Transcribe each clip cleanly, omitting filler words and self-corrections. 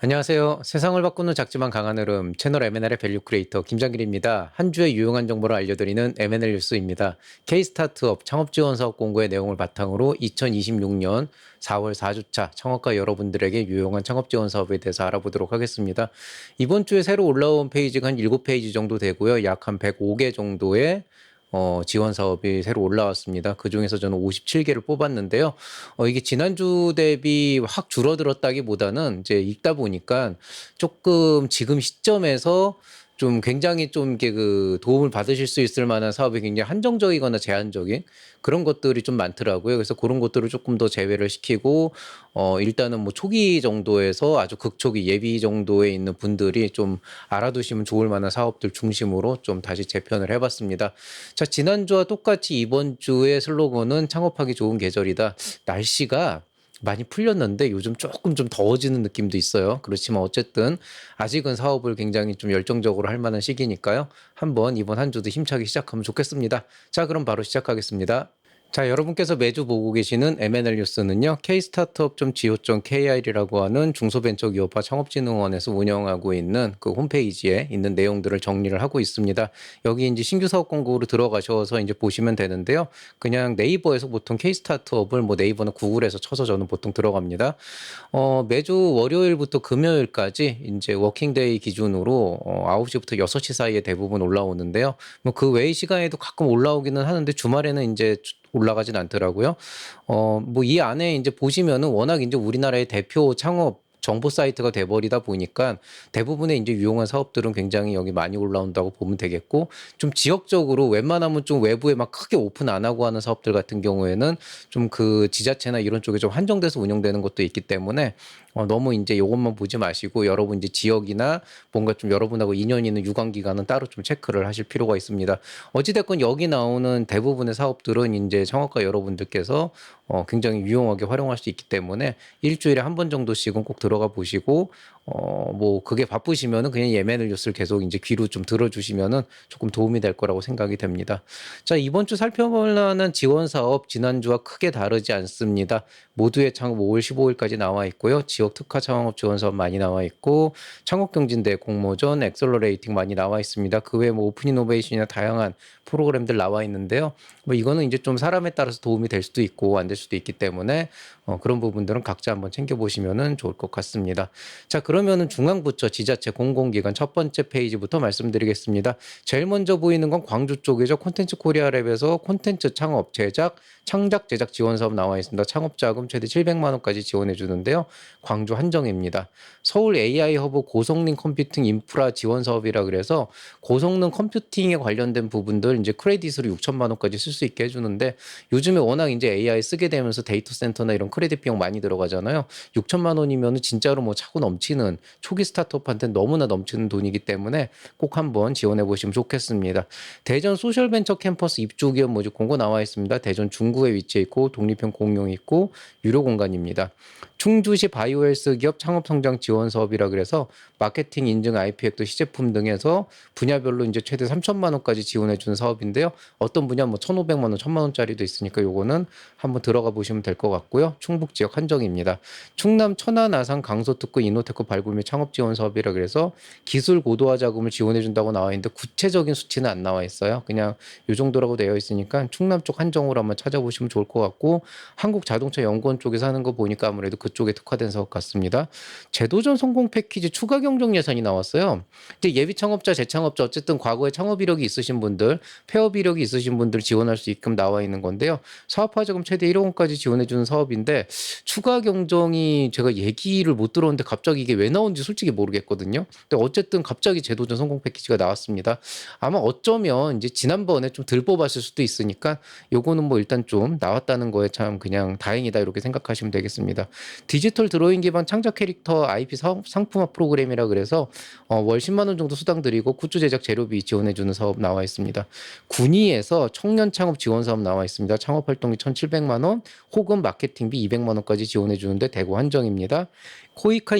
안녕하세요. 세상을 바꾸는 작지만 강한 흐름 채널 M&L의 밸류 크리에이터 김장길입니다. 한 주의 유용한 정보를 알려드리는 M&L 뉴스입니다. K-스타트업 창업 지원 사업 공고의 내용을 바탕으로 2026년 4월 4주차 창업가 여러분들에게 유용한 창업 지원 사업에 대해서 알아보도록 하겠습니다. 이번 주에 새로 올라온 페이지가 한 7페이지 정도 되고요. 약 한 105개 정도의 지원 사업이 새로 올라왔습니다. 그중에서 저는 57개를 뽑았는데요. 이게 지난주 대비 확 줄어들었다기보다는 이제 읽다 보니까 조금 지금 시점에서 좀 굉장히 좀 이렇게 그 도움을 받으실 수 있을 만한 사업이 굉장히 한정적이거나 제한적인 그런 것들이 좀 많더라고요. 그래서 그런 것들을 조금 더 제외를 시키고 일단은 뭐 초기 정도에서 아주 극초기 예비 정도에 있는 분들이 좀 알아두시면 좋을 만한 사업들 중심으로 좀 다시 재편을 해봤습니다. 자, 지난주와 똑같이 이번 주의 슬로건은 창업하기 좋은 계절이다. 날씨가 많이 풀렸는데 요즘 조금 좀 더워지는 느낌도 있어요. 그렇지만 어쨌든 아직은 사업을 굉장히 좀 열정적으로 할 만한 시기니까요. 한번 이번 한 주도 힘차게 시작하면 좋겠습니다. 자, 그럼 바로 시작하겠습니다. 자, 여러분께서 매주 보고 계시는 M&L 뉴스는요, kstartup.go.kr이라고 하는 중소벤처기업화 창업진흥원에서 운영하고 있는 그 홈페이지에 있는 내용들을 정리를 하고 있습니다. 여기 이제 신규 사업 공고로 들어가셔서 이제 보시면 되는데요. 그냥 네이버에서 보통 K스타트업을 뭐 네이버나 구글에서 쳐서 저는 보통 들어갑니다. 매주 월요일부터 금요일까지 이제 워킹데이 기준으로 9시부터 6시 사이에 대부분 올라오는데요. 뭐 그 외의 시간에도 가끔 올라오기는 하는데 주말에는 이제 올라가진 않더라고요. 뭐 이 안에 이제 보시면은 워낙 이제 우리나라의 대표 창업 정보 사이트가 돼버리다 보니까 대부분의 이제 유용한 사업들은 굉장히 여기 많이 올라온다고 보면 되겠고, 좀 지역적으로 웬만하면 좀 외부에 막 크게 오픈 안 하고 하는 사업들 같은 경우에는 좀 그 지자체나 이런 쪽에 좀 한정돼서 운영되는 것도 있기 때문에 너무 이제 이것만 보지 마시고 여러분 이제 지역이나 뭔가 좀 여러분하고 인연 있는 유관기관은 따로 좀 체크를 하실 필요가 있습니다. 어찌됐건 여기 나오는 대부분의 사업들은 이제 창업가 여러분들께서 굉장히 유용하게 활용할 수 있기 때문에 일주일에 한 번 정도씩은 꼭 들어가 보시고 뭐 그게 바쁘시면은 그냥 예매를 뉴스를 계속 이제 귀로 좀 들어주시면은 조금 도움이 될 거라고 생각이 됩니다. 자, 이번 주 살펴볼 만한 지원 사업 지난주와 크게 다르지 않습니다. 모두의 창업 5월 15일까지 나와 있고요. 지역 특화 창업 지원 사업 많이 나와 있고 창업경진대 공모전 엑셀러레이팅 많이 나와 있습니다. 그 외에 뭐 오픈 이노베이션이나 다양한 프로그램들 나와 있는데요. 뭐 이거는 이제 좀 사람에 따라서 도움이 될 수도 있고 안 될 수도 있기 때문에 그런 부분들은 각자 한번 챙겨보시면 좋을 것 같습니다. 자, 그러면은 중앙부처 지자체 공공기관 첫 번째 페이지부터 말씀드리겠습니다. 제일 먼저 보이는 건 광주 쪽이죠. 콘텐츠 코리아랩에서 콘텐츠 창업, 제작, 창작 제작 지원 사업 나와 있습니다. 창업 자금 최대 700만 원까지 지원해 주는데요. 광주 한정입니다. 서울 AI 허브 고성능 컴퓨팅 인프라 지원 사업이라 그래서 고성능 컴퓨팅에 관련된 부분들 이제 크레딧으로 6천만 원까지 쓸 수 있게 해주는데, 요즘에 워낙 이제 AI 쓰게 되면서 데이터 센터나 이런 크레딧 비용 많이 들어가잖아요. 6천만 원이면 진짜로 뭐 차고 넘치는 초기 스타트업한테 너무나 넘치는 돈이기 때문에 꼭 한번 지원해 보시면 좋겠습니다. 대전 소셜벤처 캠퍼스 입주 기업 모집 공고 나와 있습니다. 대전 중구에 위치해 있고 독립형 공용 있고 유료 공간입니다. 충주시 바이오헬스 기업 창업성장 지원 사업이라 그래서 마케팅 인증 IP 획득 시제품 등에서 분야별로 이제 최대 3천만 원까지 지원해 주는 사업인데요. 어떤 분야 뭐 1,500만 원, 1,000만 원짜리도 있으니까 요거는 한번 들어가 보시면 될 것 같고요. 충북 지역 한정입니다. 충남 천안 아산 강서특구 이노테크 발굴 및 창업 지원 사업이라 그래서 기술 고도화 자금을 지원해 준다고 나와 있는데 구체적인 수치는 안 나와 있어요. 그냥 요 정도라고 되어 있으니까 충남 쪽 한정으로 한번 찾아보시면 좋을 것 같고, 한국자동차연구원 쪽에서 하는 거 보니까 아무래도 그쪽에 특화된 사업 같습니다. 제도전 성공 패키지 추가 경정 예산이 나왔어요. 이제 예비 창업자, 재창업자 어쨌든 과거에 창업 이력이 있으신 분들, 폐업 이력이 있으신 분들 지원할 수 있게끔 나와 있는 건데요. 사업화 자금 최대 1억 원까지 지원해 주는 사업인데 추가 경정이 제가 얘기를 못 들었는데 갑자기 이게 왜 나온지 솔직히 모르겠거든요. 근데 어쨌든 갑자기 제도전 성공 패키지가 나왔습니다. 아마 어쩌면 이제 지난번에 좀 덜 뽑았을 수도 있으니까 요거는 뭐 일단 좀 나왔다는 거에 참 그냥 다행이다 이렇게 생각하시면 되겠습니다. 디지털 드로잉 기반 창작 캐릭터 IP 상품화 프로그램이라 그래서 월 10만 원 정도 수당 드리고 굿즈 제작 재료비 지원해 주는 사업 나와 있습니다. 군위에서 청년 창업 지원 사업 나와 있습니다. 창업 활동비 1,700만 원 혹은 마케팅비 200만 원까지 지원해 주는데 대구 한정입니다. 코이카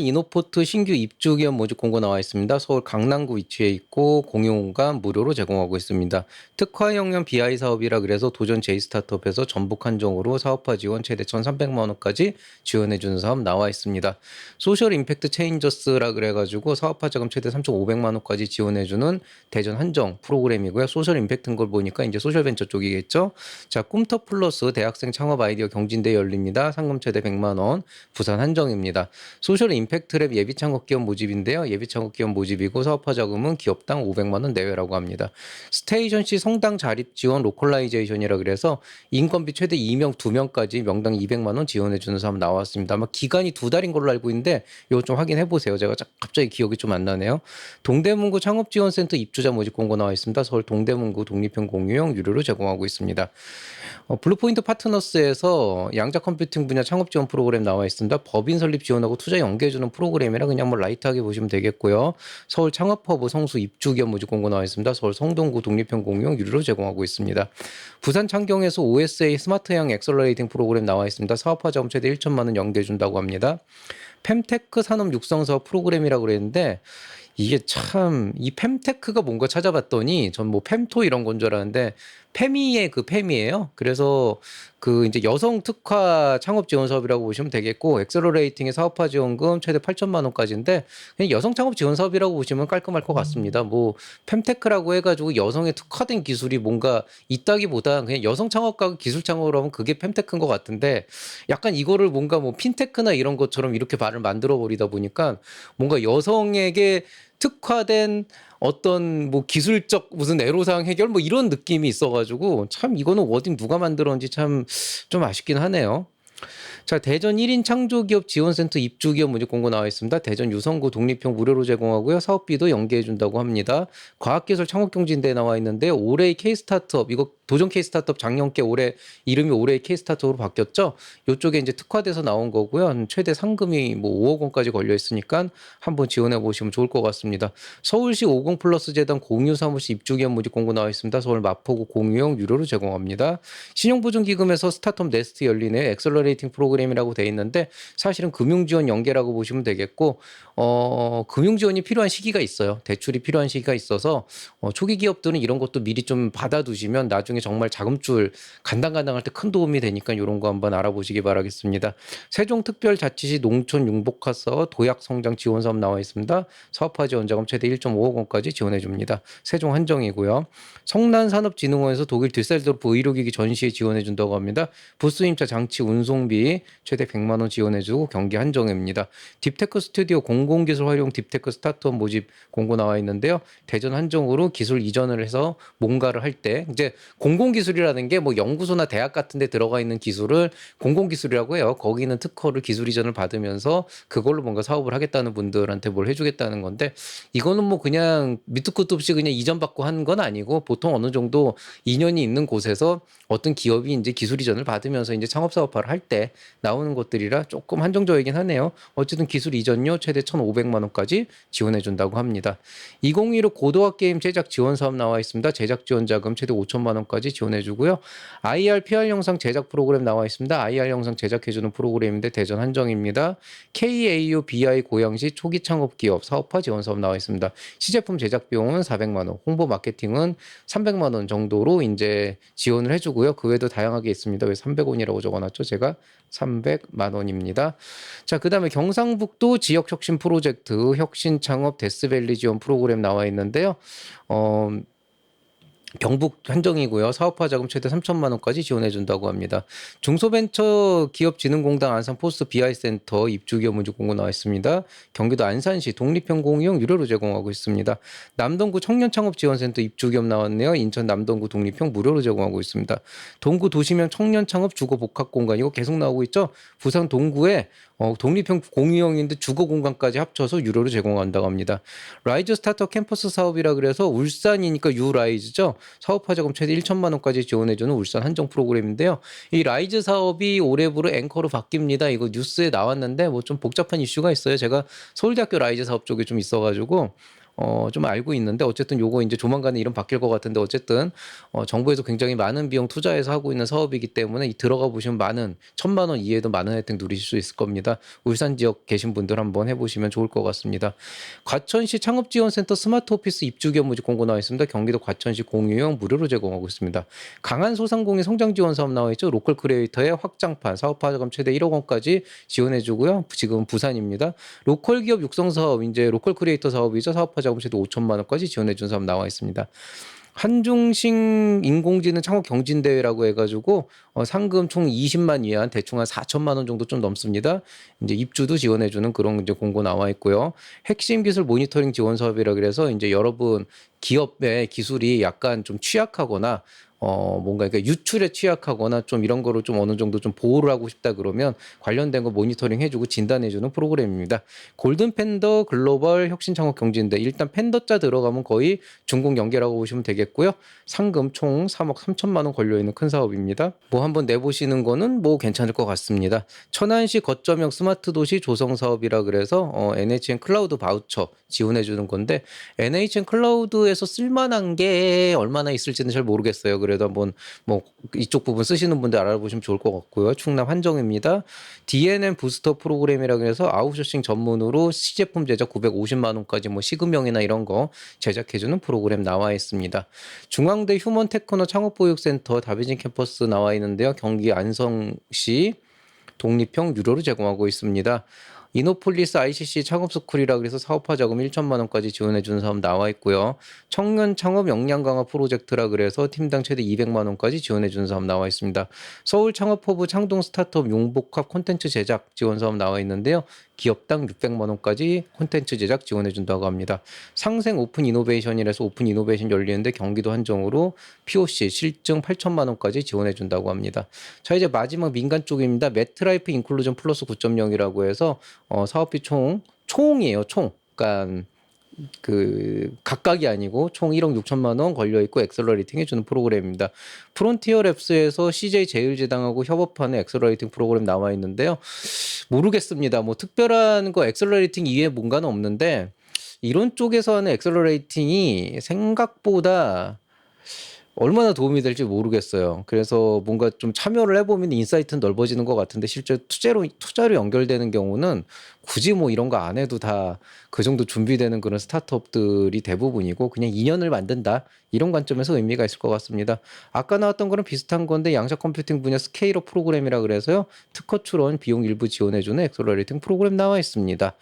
리조트 신규 입주 기업 모집 공고 나와 있습니다. 서울 강남구 위치해 있고 공용공간 무료로 제공하고 있습니다. 특화 영역 BI 사업이라 그래서 도전 J 스타트업에서 전북 한정으로 사업화 지원 최대 1,300만 원까지 지원해 주는 사업 나와 있습니다. 소셜 임팩트 체인저스라 그래가지고 사업화 자금 최대 3,500만 원까지 지원해 주는 대전 한정 프로그램이고요. 소셜 임팩트인 걸 보니까 이제 소셜 벤처 쪽이겠죠. 자, 꿈터 플러스 대학생 창업 아이디어 경진대 열립니다. 상금 최대 100만 원. 부산 한정입니다. 소셜 임팩트랩 예비 창업 기업 모집인데요. 예비 창업 기업 모집이고 사업화 자금은 기업당 500만 원 내외라고 합니다. 스테이션시 성당 자립 지원 로컬라이제이션이라 그래서 인건비 최대 2명, 2명까지 명당 200만 원 지원해 주는 사업 나왔습니다. 아마 기간이 2달인 걸로 알고 있는데 이거 좀 확인해 보세요. 제가 갑자기 기억이 좀 안 나네요. 동대문구 창업지원센터 입주자 모집 공고 나와 있습니다. 서울 동대문구 독립형 공유형 유료로 제공하고 있습니다. 블루포인트 파트너스에서 양자 컴퓨팅 분야 창업 지원 프로그램 나와 있습니다. 법인 설립 지원하고 투자 연계해주는 프로그램이라 그냥 뭐 라이트하게 보시면 되겠고요. 서울 창업허브 성수 입주 기업 모집 공고 나와 있습니다. 서울 성동구 독립형 공유형 유료로 제공하고 있습니다. 부산 창경에서 OSA 스마트형 엑셀러레이팅 프로그램 나와 있습니다. 사업화 자금 최대 1천만 원 연계해준다고 합니다. fem테크 산업 육성 사업 프로그램이라고 그랬는데 이게 참 이 fem테크가 뭔가 찾아봤더니 전 뭐 fem토 이런 건 줄 알았는데 페미의 그 페미예요. 그래서 그 이제 여성 특화 창업 지원 사업이라고 보시면 되겠고 엑셀러레이팅의 사업화 지원금 최대 8천만 원까지인데 그냥 여성 창업 지원 사업이라고 보시면 깔끔할 것 같습니다. 뭐 fem테크라고 해가지고 여성에 특화된 기술이 뭔가 있다기보다 그냥 여성 창업가 기술 창업을 하면 그게 fem테크인 것 같은데 약간 이거를 뭔가 뭐 핀테크나 이런 것처럼 이렇게 말을 만들어 버리다 보니까 뭔가 여성에게 특화된 어떤 뭐 기술적 무슨 애로사항 해결 뭐 이런 느낌이 있어가지고 참 이거는 워딩 누가 만들었는지 참 좀 아쉽긴 하네요. 자, 대전 1인 창조기업 지원센터 입주기업 모집 공고 나와 있습니다. 대전 유성구 독립형 무료로 제공하고요. 사업비도 연계해 준다고 합니다. 과학기술 창업경진대에 나와 있는데 올해의 K스타트업 이거 도전 K스타트업 작년께 올해 이름이 올해의 K스타트업으로 바뀌었죠. 이쪽에 이제 특화돼서 나온 거고요. 최대 상금이 뭐 5억 원까지 걸려 있으니까 한번 지원해 보시면 좋을 것 같습니다. 서울시 50 플러스 재단 공유사무실 입주기업 모집 공고 나와 있습니다. 서울 마포구 공유형 유료로 제공합니다. 신용보증기금에서 스타트업 네스트 열리네요. 엑셀러레이팅 프로그램이라고 돼 있는데 사실은 금융지원 연계라고 보시면 되겠고 금융지원이 필요한 시기가 있어요. 대출이 필요한 시기가 있어서 초기 기업들은 이런 것도 미리 좀 받아두시면 나중에 정말 자금줄 간당간당할 때 큰 도움이 되니까 이런 거 한번 알아보시기 바라겠습니다. 세종특별자치시 농촌융복화서 도약성장 지원사업 나와 있습니다. 사업화 지원 자금 최대 1.5억 원까지 지원해 줍니다. 세종 한정이고요. 성난산업진흥원에서 독일 듀셀도르프 의료기기 전시에 지원해 준다고 합니다. 부스 임차 장치 운송비 최대 100만 원 지원해 주고 경기 한정입니다. 딥테크 스튜디오 공공기술 활용 딥테크 스타트업 모집 공고 나와 있는데요. 대전 한정으로 기술 이전을 해서 뭔가를 할 때 이제 공공기술이라는 게 뭐 연구소나 대학 같은 데 들어가 있는 기술을 공공기술이라고 해요. 거기는 특허를 기술 이전을 받으면서 그걸로 뭔가 사업을 하겠다는 분들한테 뭘 해주겠다는 건데 이거는 뭐 그냥 밑도 끝도 없이 그냥 이전받고 한 건 아니고 보통 어느 정도 인연이 있는 곳에서 어떤 기업이 이제 기술 이전을 받으면서 이제 창업 사업화를 할 때 나오는 것들이라 조금 한정적이긴 하네요. 어쨌든 기술 이전료 최대 1,500만 원까지 지원해 준다고 합니다. 2015 고도화 게임 제작 지원 사업 나와 있습니다. 제작 지원 자금 최대 5천만 원까지 지원해 주고요. IR, PR 영상 제작 프로그램 나와 있습니다. IR 영상 제작해 주는 프로그램인데 대전 한정입니다. KAU BI 고양시 초기 창업 기업 사업화 지원 사업 나와 있습니다. 시제품 제작 비용은 400만 원, 홍보 마케팅은 300만 원 정도로 이제 지원을 해 주고요. 그 외에도 다양하게 있습니다. 왜 300원이라고 적어놨죠? 제가 300만 원입니다. 자, 그다음에 경상북도 지역 혁신 프로젝트 혁신 창업 데스밸리 지원 프로그램 나와 있는데요. 경북 한정이고요. 사업화 자금 최대 3천만 원까지 지원해 준다고 합니다. 중소벤처기업진흥공단 안산 포스트 BI센터 입주기업 모집 공고 나와 있습니다. 경기도 안산시 독립형 공유형 유료로 제공하고 있습니다. 남동구 청년창업지원센터 입주기업 나왔네요. 인천 남동구 독립형 무료로 제공하고 있습니다. 동구 도시명 청년창업 주거복합공간 이거 계속 나오고 있죠. 부산 동구에 독립형 공유형인데 주거 공간까지 합쳐서 유료로 제공한다고 합니다. 라이즈 스타트업 캠퍼스 사업이라 그래서 울산이니까 유라이즈죠. 사업화 자금 최대 1천만 원까지 지원해주는 울산 한정 프로그램인데요. 이 라이즈 사업이 올해부로 앵커로 바뀝니다. 이거 뉴스에 나왔는데 뭐 좀 복잡한 이슈가 있어요. 제가 서울대학교 라이즈 사업 쪽에 좀 있어가지고 좀 알고 있는데 어쨌든 요거 이제 조만간에 이름 바뀔 것 같은데 어쨌든 정부에서 굉장히 많은 비용 투자해서 하고 있는 사업이기 때문에 이 들어가 보시면 많은 1,000만 원 이내에도 많은 혜택 누리실 수 있을 겁니다. 울산 지역 계신 분들 한번 해보시면 좋을 것 같습니다. 과천시 창업지원센터 스마트 오피스 입주 겸무지 공고 나와 있습니다. 경기도 과천시 공유형 무료로 제공하고 있습니다. 강한 소상공인 성장 지원 사업 나와 있죠. 로컬 크리에이터의 확장판 사업화 자금 최대 1억 원까지 지원해주고요. 지금 부산입니다. 로컬 기업 육성 사업 이제 로컬 크리에이터 사업이죠. 사업화 자금 최대 5천만 원까지 지원해준 사업 나와 있습니다. 한중식 인공지능 창업 경진대회라고 해가지고 상금 총 20만 위안 대충 한 4천만 원 정도 좀 넘습니다. 이제 입주도 지원해주는 그런 이제 공고 나와 있고요. 핵심 기술 모니터링 지원 사업이라 그래서 이제 여러분 기업의 기술이 약간 좀 취약하거나 뭔가 그러니까 유출에 취약하거나 좀 이런 거를 좀 어느 정도 좀 보호를 하고 싶다 그러면 관련된 거 모니터링 해주고 진단해주는 프로그램입니다. 골든 팬더 글로벌 혁신 창업 경진대 일단 팬더자 들어가면 거의 중국 연계라고 보시면 되겠고요. 상금 총 3억 3천만 원 걸려있는 큰 사업입니다. 뭐 한번 내보시는 거는 뭐 괜찮을 것 같습니다. 천안시 거점형 스마트 도시 조성 사업이라 그래서 NHN 클라우드 바우처 지원해주는 건데 NHN 클라우드에서 쓸만한 게 얼마나 있을지는 잘 모르겠어요. 그래도 한번 뭐 이쪽 부분 쓰시는 분들 알아보시면 좋을 것 같고요. 충남 한정입니다. DNM 부스터 프로그램이라고 해서 아웃소싱 전문으로 시제품 제작 950만 원까지 뭐 시급명이나 이런 거 제작해주는 프로그램 나와 있습니다. 중앙대 휴먼 테크노 창업보육센터 다비진 캠퍼스 나와 있는데요. 경기 안성시 독립형 유료로 제공하고 있습니다. 이노폴리스 ICC 창업스쿨이라 그래서 사업화 자금 1천만 원까지 지원해 주는 사업 나와 있고요. 청년 창업 역량 강화 프로젝트라 그래서 팀당 최대 200만 원까지 지원해 주는 사업 나와 있습니다. 서울 창업허브 창동 스타트업 용복합 콘텐츠 제작 지원 사업 나와 있는데요. 기업당 600만 원까지 콘텐츠 제작 지원해 준다고 합니다. 상생 오픈 이노베이션이라서 오픈 이노베이션 열리는데 경기도 한정으로 POC 실증 8천만 원까지 지원해 준다고 합니다. 자 이제 마지막 민간 쪽입니다. 매트라이프 인클루전 플러스 9.0이라고 해서 사업비 총이에요. 총. 그러니까 그 각각이 아니고 총 1억 6천만 원 걸려 있고 엑셀러레이팅 해주는 프로그램입니다. 프론티어 랩스에서 CJ 제일제당하고 협업하는 엑셀러레이팅 프로그램 나와 있는데요. 모르겠습니다. 뭐 특별한 거 엑셀러레이팅 이외에 뭔가는 없는데 이런 쪽에서 하는 엑셀러레이팅이 생각보다 얼마나 도움이 될지 모르겠어요. 그래서 뭔가 좀 참여를 해보면 인사이트는 넓어지는 것 같은데 실제 투자로 연결되는 경우는 굳이 뭐 이런 거 안 해도 다 그 정도 준비되는 그런 스타트업들이 대부분이고 그냥 인연을 만든다 이런 관점에서 의미가 있을 것 같습니다. 아까 나왔던 거랑 비슷한 건데 양자 컴퓨팅 분야 스케일업 프로그램이라 그래서요. 특허 출원 비용 일부 지원해주는 엑셀러레이팅 프로그램 나와 있습니다.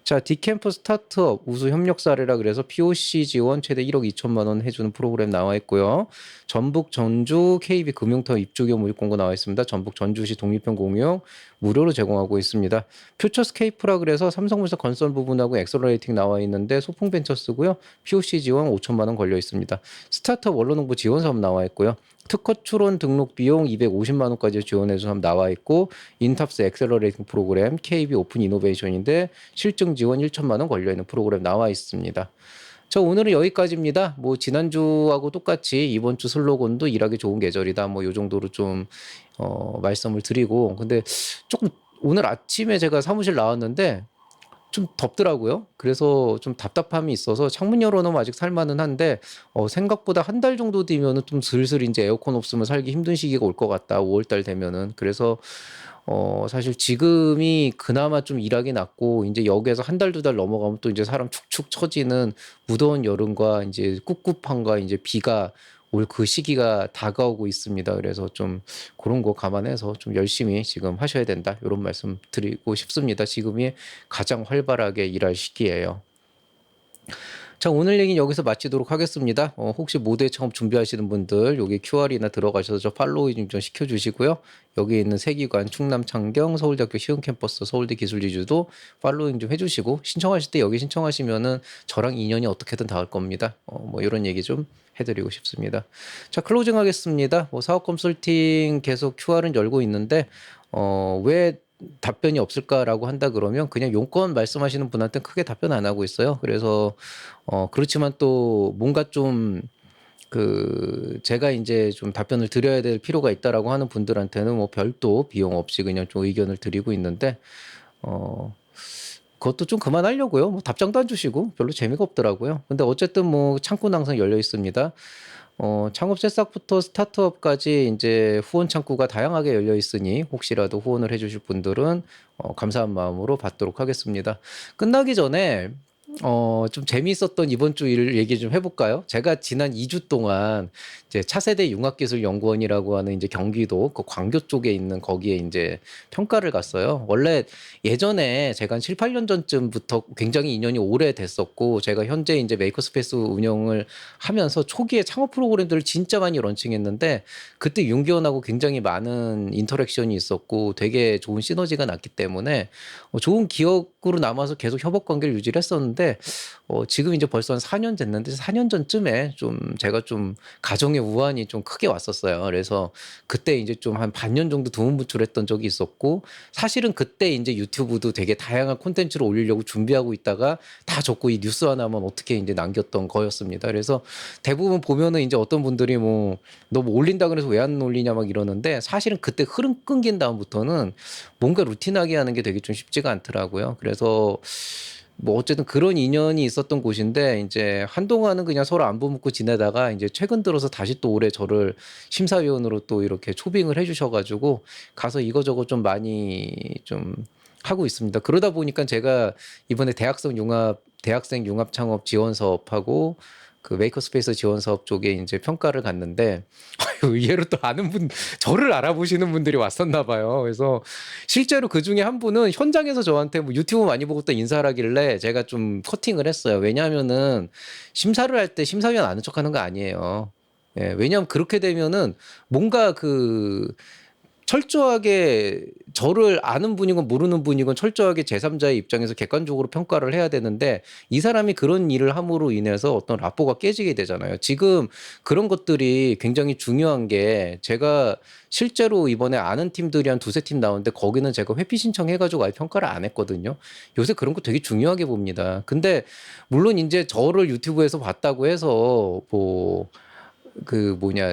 자, 디캠프 스타트업 우수 협력 사례라 그래서 POC 지원 최대 1억 2천만 원 해주는 프로그램 나와 있고요. 전북 전주 KB 금융터 입주교 무료 공고 나와 있습니다. 전북 전주시 독립형 공유형 무료로 제공하고 있습니다. 퓨처스케이프라 그래서 삼성물산 건설 부분하고 엑셀러레이팅 나와 있는데 소풍벤처스고요. POC 지원 5천만 원 걸려 있습니다. 스타트업 원로농부 지원 사업 나와 있고요. 특허 출원 등록 비용 250만 원까지 지원해서 나와 있고 인탑스 엑셀러레이팅 프로그램 KB 오픈 이노베이션인데 실증 지원 1천만 원 걸려 있는 프로그램 나와 있습니다. 자 오늘은 여기까지입니다. 뭐 지난주하고 똑같이 이번 주 슬로건도 일하기 좋은 계절이다. 뭐 요 정도로 좀 말씀을 드리고 근데 조금 오늘 아침에 제가 사무실 나왔는데 좀 덥더라고요. 그래서 좀 답답함이 있어서 창문 열어놓으면 아직 살만은 한데 생각보다 한 달 정도 뒤면은 좀 슬슬 이제 에어컨 없으면 살기 힘든 시기가 올 것 같다. 5월달 되면은 그래서 사실 지금이 그나마 좀 일하기 낫고 이제 여기에서 한 달, 두 달 넘어가면 또 이제 사람 축축 처지는 무더운 여름과 이제 꿉꿉함과 이제 비가 올 그 시기가 다가오고 있습니다. 그래서 좀 그런 거 감안해서 좀 열심히 지금 하셔야 된다. 이런 말씀 드리고 싶습니다. 지금이 가장 활발하게 일할 시기예요. 자 오늘 얘기는 여기서 마치도록 하겠습니다. 혹시 모두의 창업 준비하시는 분들 여기 QR이나 들어가셔서 저 팔로우 좀 시켜주시고요. 여기 있는 세기관 충남창경 서울대학교 시흥캠퍼스 서울대 기술지주도 팔로잉 좀 해주시고 신청하실 때 여기 신청하시면은 저랑 인연이 어떻게든 닿을 겁니다. 뭐 이런 얘기 좀 해드리고 싶습니다. 자 클로징 하겠습니다. 뭐 사업 컨설팅 계속 QR은 열고 있는데 왜 답변이 없을까라고 한다 그러면 그냥 용건 말씀하시는 분한테 크게 답변 안 하고 있어요. 그래서 그렇지만 또 뭔가 좀 제가 이제 좀 답변을 드려야 될 필요가 있다라고 하는 분들한테는 뭐 별도 비용 없이 그냥 좀 의견을 드리고 있는데 그것도 좀 그만하려고요. 뭐 답장도 안 주시고 별로 재미가 없더라고요. 근데 어쨌든 뭐 창구는 항상 열려 있습니다. 창업 새싹부터 스타트업까지 이제 후원 창구가 다양하게 열려 있으니 혹시라도 후원을 해주실 분들은 감사한 마음으로 받도록 하겠습니다. 끝나기 전에 좀 재미있었던 이번 주 일 얘기 좀 해볼까요? 제가 지난 2주 동안 이제 차세대 융합기술연구원이라고 하는 이제 경기도 그 광교 쪽에 있는 거기에 이제 평가를 갔어요. 원래 예전에 제가 한 7, 8년 전쯤부터 굉장히 인연이 오래됐었고 제가 현재 이제 메이커스페이스 운영을 하면서 초기에 창업 프로그램들을 진짜 많이 런칭했는데 그때 윤기원하고 굉장히 많은 인터랙션이 있었고 되게 좋은 시너지가 났기 때문에 좋은 기억으로 남아서 계속 협업 관계를 유지를 했었는데 지금 이제 벌써 한 4년 됐는데 4년 전쯤에 좀 제가 좀 가정의 우환이 좀 크게 왔었어요. 그래서 그때 이제 좀 한 반년 정도 두문부출했던 적이 있었고 사실은 그때 이제 유튜브도 되게 다양한 콘텐츠를 올리려고 준비하고 있다가 다 접고 이 뉴스 하나만 어떻게 이제 남겼던 거였습니다. 그래서 대부분 보면은 이제 어떤 분들이 뭐 너 뭐 올린다 그래서 왜 안 올리냐 막 이러는데 사실은 그때 흐름 끊긴 다음부터는 뭔가 루틴하게 하는 게 되게 좀 쉽지가 않더라고요. 그래서 뭐 어쨌든 그런 인연이 있었던 곳인데 이제 한동안은 그냥 서로 안부 묻고 지내다가 이제 최근 들어서 다시 또 올해 저를 심사위원으로 또 이렇게 초빙을 해주셔가지고 가서 이거저거 좀 많이 좀 하고 있습니다. 그러다 보니까 제가 이번에 대학생 융합 창업 지원 사업하고 그 메이커스페이스 지원 사업 쪽에 이제 평가를 갔는데 의외로 또 아는 분 저를 알아보시는 분들이 왔었나 봐요. 그래서 실제로 그 중에 한 분은 현장에서 저한테 뭐 유튜브 많이 보고 또 인사를 하길래 제가 좀 커팅을 했어요. 왜냐하면은 심사를 할 때 심사위원 아는 척하는 거 아니에요. 예, 왜냐하면 그렇게 되면은 뭔가 그 철저하게 저를 아는 분이건 모르는 분이건 철저하게 제3자의 입장에서 객관적으로 평가를 해야 되는데 이 사람이 그런 일을 함으로 인해서 어떤 라포가 깨지게 되잖아요. 지금 그런 것들이 굉장히 중요한 게 제가 실제로 이번에 아는 팀들이 한 두세 팀 나오는데 거기는 제가 회피 신청해가지고 아예 평가를 안 했거든요. 요새 그런 거 되게 중요하게 봅니다. 근데 물론 이제 저를 유튜브에서 봤다고 해서 뭐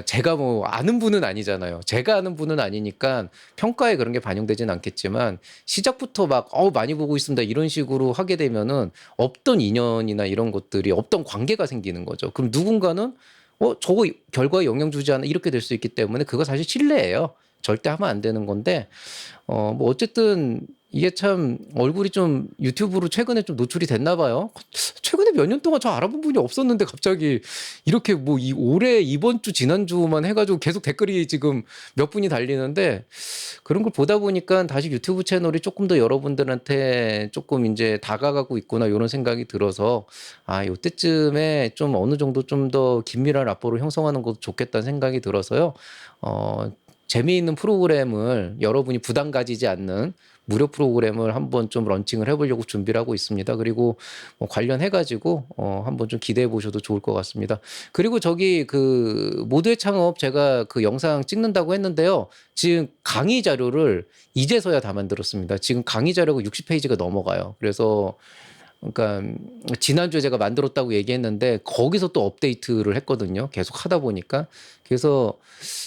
제가 뭐 아는 분은 아니잖아요. 제가 아는 분은 아니니까 평가에 그런 게 반영되진 않겠지만 시작부터 막 많이 보고 있습니다 이런 식으로 하게 되면은 없던 인연이나 이런 것들이 없던 관계가 생기는 거죠. 그럼 누군가는 저거 결과에 영향 주지 않아 이렇게 될 수 있기 때문에 그거 사실 신뢰예요. 절대 하면 안 되는 건데 뭐 어쨌든 이게 참 얼굴이 좀 유튜브로 최근에 좀 노출이 됐나 봐요. 최근에 몇 년 동안 저 알아본 분이 없었는데 갑자기 이렇게 뭐 이 올해 이번 주 지난주만 해가지고 계속 댓글이 지금 몇 분이 달리는데 그런 걸 보다 보니까 다시 유튜브 채널이 조금 더 여러분들한테 조금 이제 다가가고 있구나 이런 생각이 들어서 요때쯤에 좀 어느 정도 좀 더 긴밀한 라포를 형성하는 것도 좋겠다는 생각이 들어서요. 재미있는 프로그램을 여러분이 부담 가지지 않는 무료 프로그램을 한번 좀 런칭을 해보려고 준비를 하고 있습니다. 그리고 뭐 관련해가지고 한번 좀 기대해 보셔도 좋을 것 같습니다. 그리고 저기 그 모두의 창업 제가 그 영상 찍는다고 했는데요. 지금 강의 자료를 이제서야 다 만들었습니다. 지금 강의 자료가 60페이지가 넘어가요. 그래서 그러니까 지난주에 제가 만들었다고 얘기했는데 거기서 또 업데이트를 했거든요. 계속 하다 보니까. 그래서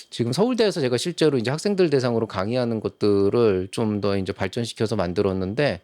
지금 서울대에서 제가 실제로 이제 학생들 대상으로 강의하는 것들을 좀 더 이제 발전시켜서 만들었는데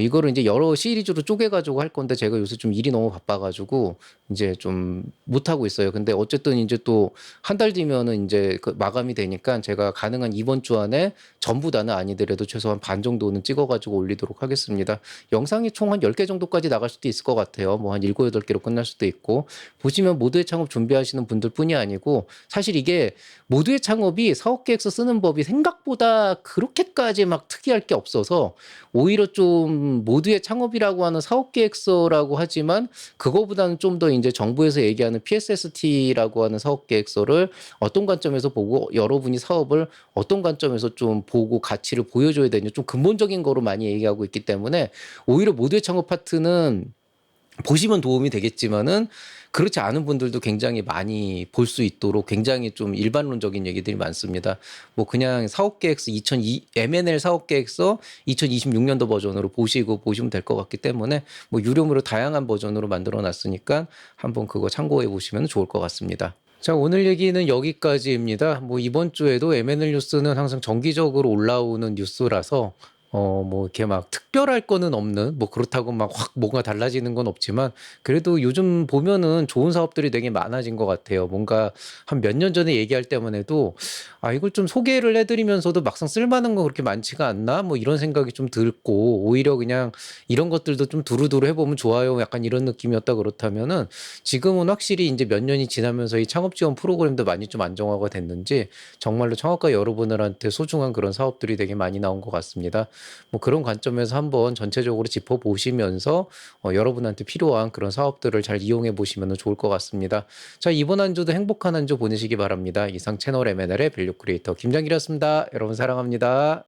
이거를 이제 여러 시리즈로 쪼개가지고 할 건데 제가 요새 좀 일이 너무 바빠가지고 이제 좀 못하고 있어요. 근데 어쨌든 이제 또 한 달 뒤면은 이제 그 마감이 되니까 제가 가능한 이번 주 안에 전부 다는 아니더라도 최소한 반 정도는 찍어가지고 올리도록 하겠습니다. 영상이 총 한 10개 정도까지 나갈 수도 있을 것 같아요. 뭐 한 7, 8개로 끝날 수도 있고 보시면 모두의 창업 준비하시는 분들 뿐이 아니고 사실 이게 모두의 창업이 사업 계획서 쓰는 법이 생각보다 그렇게까지 막 특이할 게 없어서 오히려 좀 모두의 창업이라고 하는 사업 계획서라고 하지만 그거보다는 좀 더 이제 정부에서 얘기하는 PSST라고 하는 사업 계획서를 어떤 관점에서 보고 여러분이 사업을 어떤 관점에서 좀 보고 가치를 보여줘야 되냐 좀 근본적인 거로 많이 얘기하고 있기 때문에 오히려 모두의 창업 파트는 보시면 도움이 되겠지만은 그렇지 않은 분들도 굉장히 많이 볼 수 있도록 굉장히 좀 일반론적인 얘기들이 많습니다. 뭐 그냥 사업계획서 M&L 사업계획서 2026년도 버전으로 보시면 될 것 같기 때문에 뭐 유료무료 다양한 버전으로 만들어 놨으니까 한번 그거 참고해 보시면 좋을 것 같습니다. 자, 오늘 얘기는 여기까지입니다. 뭐 이번 주에도 M&L 뉴스는 항상 정기적으로 올라오는 뉴스라서 뭐 이렇게 막 특별할 거는 없는, 뭐 그렇다고 막 확 뭔가 달라지는 건 없지만 그래도 요즘 보면은 좋은 사업들이 되게 많아진 것 같아요. 뭔가 한 몇 년 전에 얘기할 때만 해도 '아 이걸 좀 소개를 해 드리면서도 막상 쓸 만한 거 그렇게 많지가 않나?' 뭐 이런 생각이 좀 들고, 오히려 그냥 '이런 것들도 좀 두루두루 해 보면 좋아요.' 약간 이런 느낌이었다 그렇다면은, 지금은 확실히 인제 몇 년이 지나면서 이 창업 지원 프로그램도 많이 좀 안정화가 됐는지 정말로 창업가 여러분들한테 소중한 그런 사업들이 되게 많이 나온 것 같습니다. 뭐 그런 관점에서 한번 전체적으로 짚어보시면서 여러분한테 필요한 그런 사업들을 잘 이용해 보시면 좋을 것 같습니다. 자, 이번 한 주도 행복한 한 주 보내시기 바랍니다. 이상 채널 M&A의 밸류 크리에이터 김장길이었습니다. 여러분 사랑합니다.